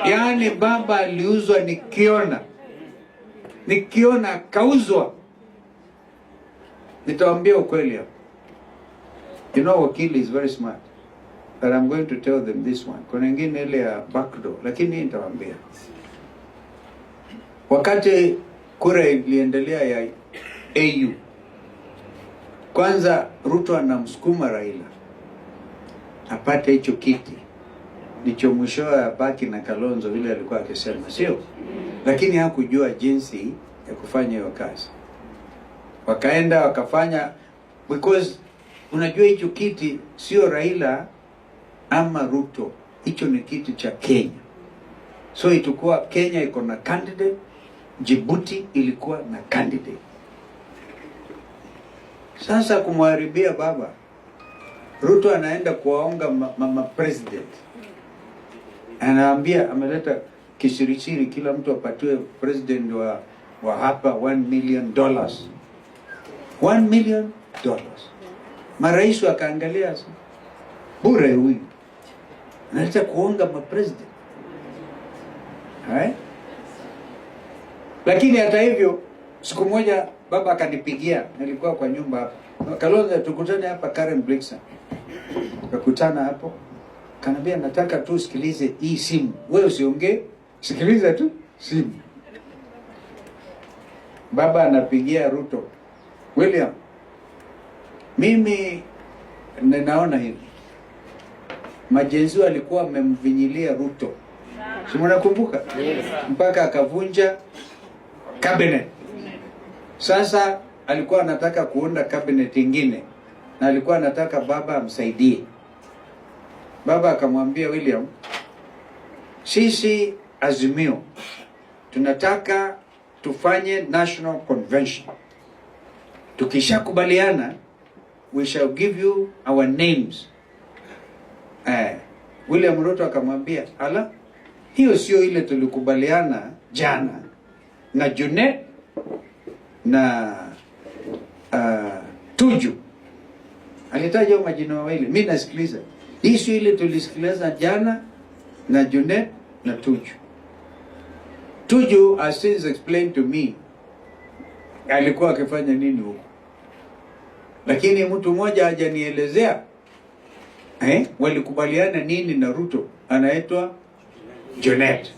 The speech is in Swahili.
Yaani baba aliuzwa nikiona kauzwa. Nitawaambia ukweli hapo. You know, wakili is very smart, but I'm going to tell them this one. Kuna ingine ile ya backdoor, lakini nitawaambia. Wakati kura iliendelea ya AU, kwanza Ruto anamsukuma Raila apate hicho kiti, ndicho mwishowe abaki na Kalonzo vile alikuwa akisema, sio? Lakini hakujua jinsi ya kufanya hiyo kazi. Wakaenda wakafanya, because unajua hicho kiti sio Raila ama Ruto, hicho ni kiti cha Kenya. So itakuwa Kenya iko na candidate, Djibouti ilikuwa na candidate. Sasa kumharibia baba, Ruto anaenda kuwaonga mama president. Anaambia ameleta kisirisiri, kila mtu apatiwe president wa hapa $1 million. $1 million. Marais wakaangalia bure huyu analeta kuonga president. Hai? Lakini hata hivyo siku moja baba akanipigia, nilikuwa kwa nyumba hapa. Kalonzo, tukutane hapa Karen Blixen. Tukakutana hapo. Kanambia nataka tu sikilize hii simu. Wewe usiongee, sikiliza tu simu. Baba anapigia Ruto. William, mimi ninaona hivi. Majenzi alikuwa amemvinyilia Ruto. Si mnakumbuka? Yes. Mpaka akavunja cabinet. Sasa alikuwa anataka kuunda cabinet ingine na alikuwa anataka baba amsaidie. Baba akamwambia William, sisi Azimio tunataka tufanye national convention. Tukishakubaliana, we shall give you our names. William Ruto akamwambia, ala, hiyo sio ile tulikubaliana jana na Junet na Tuju. Alitaja majina mawili. Mimi nasikiliza. Hii sio ile tulisikiliza jana na Junet na Tuju. Tuju has since explained to me alikuwa akifanya nini huko. Lakini mtu mmoja hajanielezea walikubaliana nini na Ruto, anaitwa Junet.